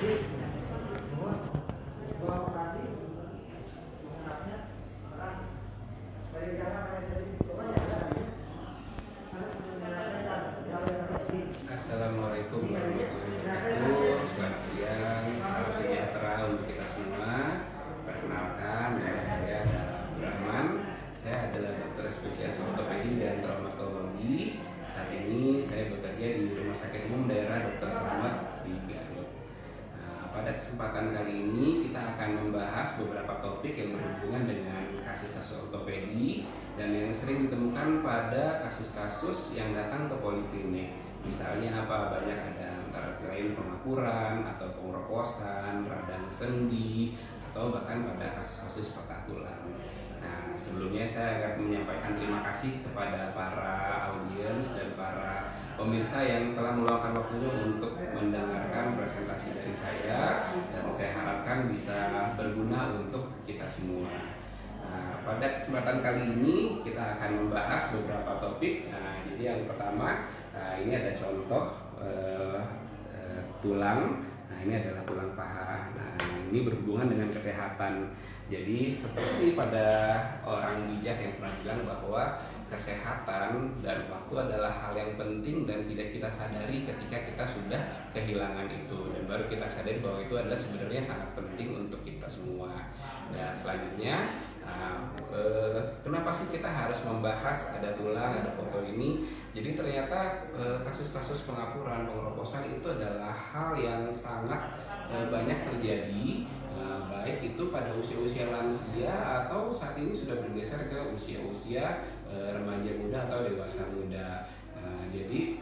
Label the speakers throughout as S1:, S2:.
S1: Assalamualaikum warahmatullahi wabarakatuh. Selamat siang, salam sejahtera untuk kita semua. Perkenalkan, nama saya adalah Abdurrahman. Saya adalah dokter spesialis ortopedi dan traumatologi. Saat ini saya bekerja di Rumah Sakit Umum Daerah Dr. Slamet di Garut. Pada kesempatan kali ini kita akan membahas beberapa topik yang berhubungan dengan kasus-kasus ortopedi dan yang sering ditemukan pada kasus-kasus yang datang ke poliklinik. Misalnya apa? Banyak ada antara lain pengapuran atau pengroposan, radang sendi, atau bahkan pada kasus-kasus patah tulang. Nah, sebelumnya saya akan menyampaikan terima kasih kepada para audiens dan para pemirsa yang telah meluangkan waktunya untuk mendengarkan presentasi dari saya, dan saya harapkan bisa berguna untuk kita semua. Pada kesempatan kali ini kita akan membahas beberapa topik. Jadi yang pertama, ini ada contoh tulang. Nah, ini adalah tulang paha. Nah, ini berhubungan dengan kesehatan. Jadi seperti pada orang bijak yang pernah bilang bahwa kesehatan dan waktu adalah hal yang penting dan tidak kita sadari ketika kita sudah kehilangan itu, dan baru kita sadari bahwa itu adalah sebenarnya sangat penting untuk kita semua. Nah, selanjutnya kenapa sih kita harus membahas ada tulang, ada foto ini? Jadi ternyata kasus-kasus pengapuran, pengroposan itu adalah hal yang sangat banyak terjadi, baik itu pada usia-usia lansia atau saat ini sudah bergeser ke usia-usia remaja muda atau dewasa muda. Jadi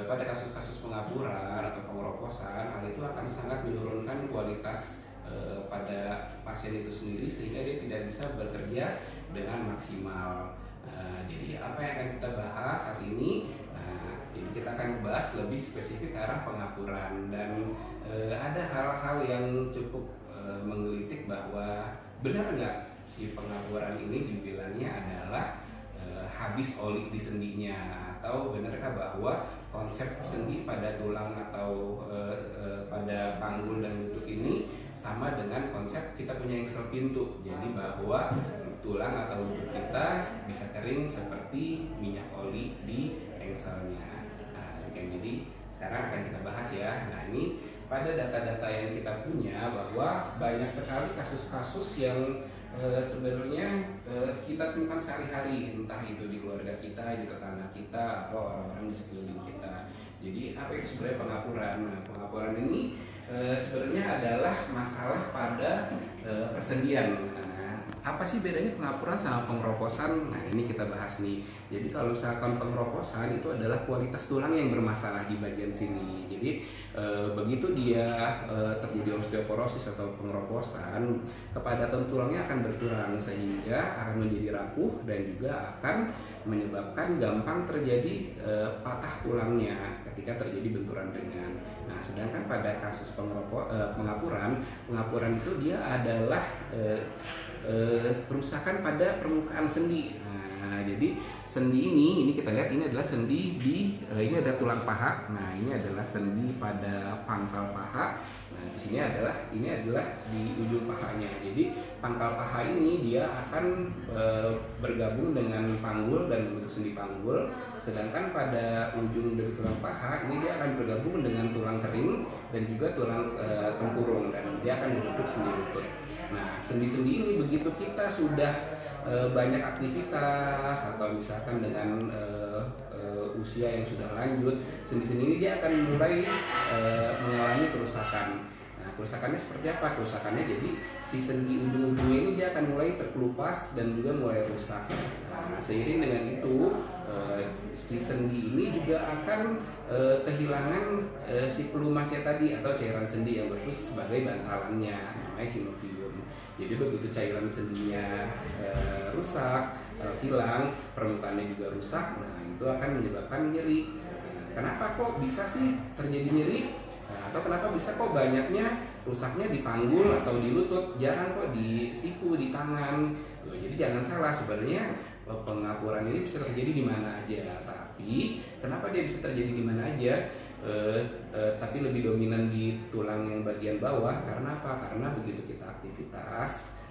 S1: pada kasus-kasus pengapuran atau pengroposan, hal itu akan sangat menurunkan kualitas pada pasien itu sendiri sehingga dia tidak bisa bekerja dengan maksimal. Jadi apa yang akan kita bahas hari ini? Jadi kita akan bahas lebih spesifik ke arah pengapuran, dan ada hal-hal yang cukup menggelitik bahwa benar nggak si pengapuran ini dibilangnya adalah habis oli di sendinya, atau benarkah bahwa konsep sendi pada tulang atau pada panggul dan lutut ini sama dengan konsep kita punya engsel pintu. Jadi bahwa tulang atau lutut kita bisa kering seperti minyak oli di engselnya. Jadi sekarang akan kita bahas ya. Nah, ini pada data-data yang kita punya bahwa banyak sekali kasus-kasus yang sebenarnya kita temukan sehari-hari, entah itu di keluarga kita, di tetangga kita, atau orang-orang di sekeliling kita. Jadi apa itu sebenarnya pengapuran? Nah, pengapuran ini sebenarnya adalah masalah pada persendian. Apa sih bedanya pengapuran sama pengroposan? Nah, ini kita bahas nih. Jadi kalau misalkan pengroposan itu adalah kualitas tulang yang bermasalah di bagian sini. Jadi begitu dia terjadi osteoporosis atau pengroposan, kepadatan tulangnya akan berkurang sehingga akan menjadi rapuh dan juga akan menyebabkan gampang terjadi patah tulangnya ketika terjadi benturan ringan. Nah, sedangkan pada kasus pengapuran itu dia adalah kerusakan pada permukaan sendi. Nah, jadi sendi ini kita lihat ini adalah sendi ini adalah tulang paha. Nah, ini adalah sendi pada pangkal paha. Nah, di sini ini adalah di ujung pahanya. Jadi pangkal paha ini dia akan bergabung dengan panggul dan membentuk sendi panggul. Sedangkan pada ujung dari tulang paha ini dia akan bergabung dengan tulang kering dan juga tulang tempurung, dan dia akan membentuk sendi lutut. Nah, sendi-sendi ini begitu kita sudah banyak aktivitas atau misalkan dengan usia yang sudah lanjut, sendi-sendi ini dia akan mulai mengalami kerusakan. Nah, kerusakannya seperti apa? Kerusakannya jadi si sendi ujung-ujungnya ini dia akan mulai terkelupas dan juga mulai rusak. Nah, seiring dengan itu si sendi ini juga akan kehilangan si pelumasnya tadi atau cairan sendi yang berfungsi sebagai bantalannya, namanya sinovium. Jadi begitu cairan sendinya rusak, hilang, permukaannya juga rusak, nah itu akan menyebabkan nyeri. Nah, kenapa kok bisa sih terjadi nyeri? Nah, atau kenapa bisa kok banyaknya rusaknya di panggul atau di lutut, jarang kok di siku, di tangan. Jadi jangan salah, sebenarnya pengapuran ini bisa terjadi di mana aja. Tapi kenapa dia bisa terjadi di mana aja? tapi lebih dominan di tulang yang bagian bawah. Karena apa? Karena begitu kita aktivitas,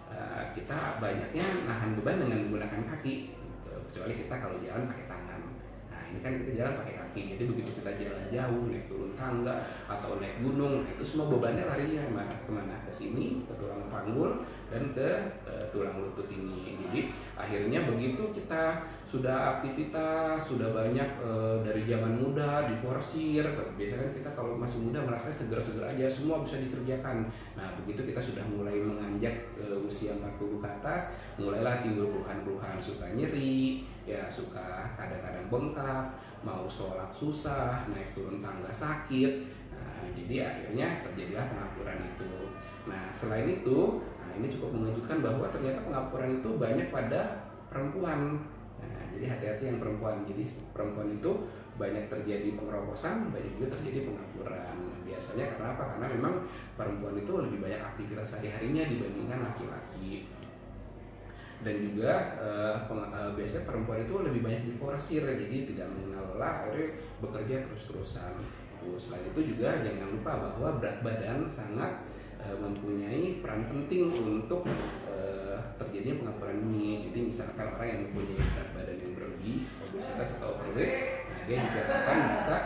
S1: kita banyaknya nahan beban dengan menggunakan kaki gitu. Kecuali kita kalau jalan pakai tangan. Nah ini kan kita jalan pakai kaki, jadi begitu kita jalan jauh, naik turun tangga atau naik gunung, nah itu semua bebannya larinya kemana? Ke sini, ke tulang panggul dan ke tulang lutut ini. Jadi akhirnya begitu kita sudah aktivitas, sudah banyak dari zaman muda diforsir. Biasanya kan kita kalau masih muda merasa seger-seger aja, semua bisa dikerjakan. Nah begitu kita sudah mulai menganjak usia 40 ke atas, mulailah timbul keluhan-keluhan, suka nyeri, ya suka kadang-kadang bengkak, mau sholat susah, naik turun tangga sakit. Nah, jadi akhirnya terjadilah pengapuran itu. Nah selain itu, ini cukup menunjukkan bahwa ternyata pengapuran itu banyak pada perempuan. Nah, jadi hati-hati yang perempuan. Jadi perempuan itu banyak terjadi pengeroposan, banyak juga terjadi pengapuran. Biasanya karena apa? Karena memang perempuan itu lebih banyak aktivitas sehari-harinya dibandingkan laki-laki. Dan juga biasanya perempuan itu lebih banyak diforsir, jadi tidak mengenal lelah, akhirnya bekerja terus-terusan. Selain itu juga jangan lupa bahwa berat badan sangat mempunyai peran penting untuk terjadinya pengapuran ini. Jadi misalkan orang yang mempunyai berat badan yang berlebih, obesitas atau overweight, nah dia juga akan bisa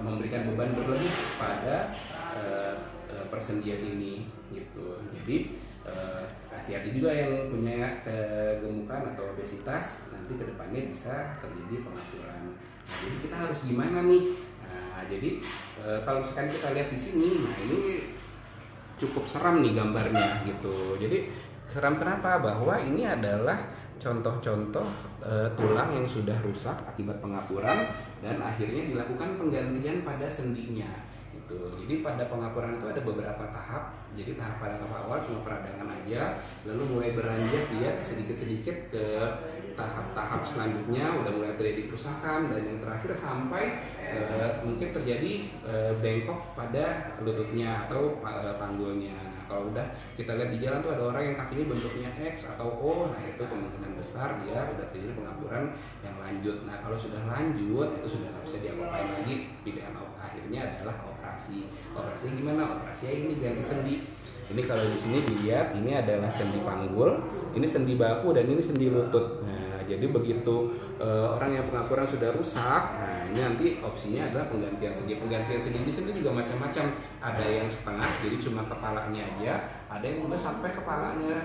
S1: memberikan beban berlebih pada persendian ini gitu. Jadi hati-hati juga yang punya kegemukan atau obesitas, nanti kedepannya bisa terjadi pengapuran. Nah, jadi kita harus gimana nih? Nah, jadi kalau misalkan kita lihat di sini, nah ini cukup seram nih gambarnya gitu. Jadi seram kenapa? Bahwa ini adalah contoh-contoh tulang yang sudah rusak akibat pengapuran dan akhirnya dilakukan penggantian pada sendinya. Jadi pada pengapuran itu ada beberapa tahap. Jadi pada tahap awal cuma peradangan aja, lalu mulai beranjak dia sedikit-sedikit ke tahap-tahap selanjutnya, udah mulai terjadi kerusakan, dan yang terakhir sampai mungkin terjadi bengkok pada lututnya atau panggulnya. Nah kalau udah kita lihat di jalan tuh ada orang yang kakinya bentuknya X atau O, nah itu kemungkinan besar dia udah terjadi pengapuran yang lanjut. Nah kalau sudah lanjut itu sudah nggak bisa diapa-apain lagi, pilihan akhirnya adalah operasi. Operasi gimana? Operasi ini ganti sendi. Ini kalau di sini dilihat, ini adalah sendi panggul, ini sendi bahu, dan ini sendi lutut. Nah, jadi begitu orang yang pengapuran sudah rusak, nah ini nanti opsinya adalah penggantian sendi. Penggantian sendi di sini juga macam-macam. Ada yang setengah, jadi cuma kepalanya aja. Ada yang juga sampai kepalanya,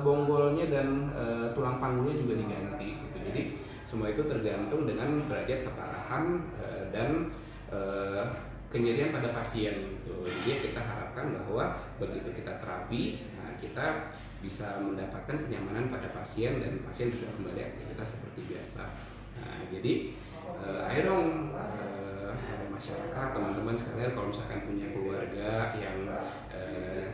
S1: bonggolnya dan tulang panggulnya juga diganti. Gitu. Jadi semua itu tergantung dengan derajat keparahan dan kenyerian pada pasien gitu. Jadi kita harapkan bahwa begitu kita terapi, nah kita bisa mendapatkan kenyamanan pada pasien dan pasien bisa kembali aktivitas seperti biasa. Nah, jadi ayo dong masyarakat, teman-teman sekalian, kalau misalkan punya keluarga yang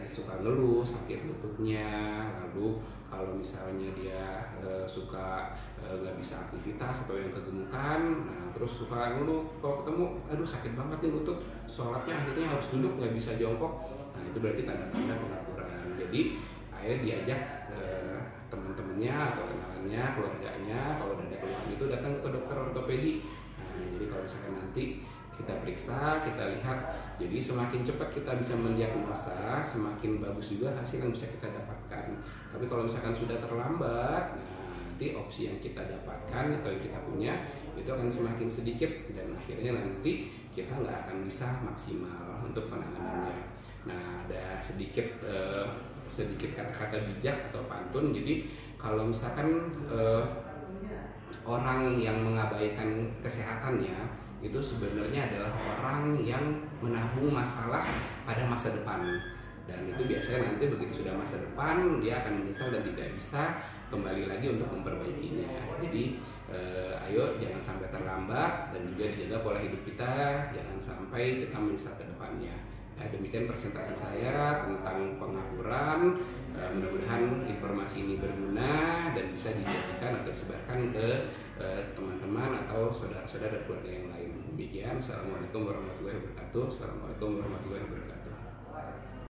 S1: suka ngeluh sakit lututnya, lalu kalau misalnya dia suka nggak bisa aktivitas atau yang kegemukan, nah terus suka ngeluh kalau ketemu, aduh sakit banget nih lutut, sholatnya akhirnya harus duduk nggak bisa jongkok, nah itu berarti tanda-tanda pengapuran. Jadi ayo diajak teman-temannya atau kenalannya, keluarganya, kalau ada keluhan itu datang ke dokter ortopedi. Nah, jadi kalau misalkan nanti kita periksa, kita lihat, jadi semakin cepat kita bisa mendiagnosa, semakin bagus juga hasil yang bisa kita dapatkan. Tapi kalau misalkan sudah terlambat, nah nanti opsi yang kita dapatkan atau yang kita punya itu akan semakin sedikit dan akhirnya nanti kita nggak akan bisa maksimal untuk penanganannya. Nah ada sedikit kata-kata bijak atau pantun. Jadi kalau misalkan orang yang mengabaikan kesehatannya itu sebenarnya adalah orang yang menabung masalah pada masa depan, dan itu biasanya nanti begitu sudah masa depan dia akan menyesal dan tidak bisa kembali lagi untuk memperbaikinya. Jadi ayo jangan sampai terlambat dan juga dijaga pola hidup kita, jangan sampai kita menyesal ke depannya. Nah, demikian presentasi saya tentang pengapuran. Mudah-mudahan informasi ini berguna dan bisa dijadikan atau disebarkan ke teman-teman atau saudara-saudara keluarga yang lain. Demikian, assalamualaikum warahmatullahi wabarakatuh. Assalamualaikum warahmatullahi wabarakatuh.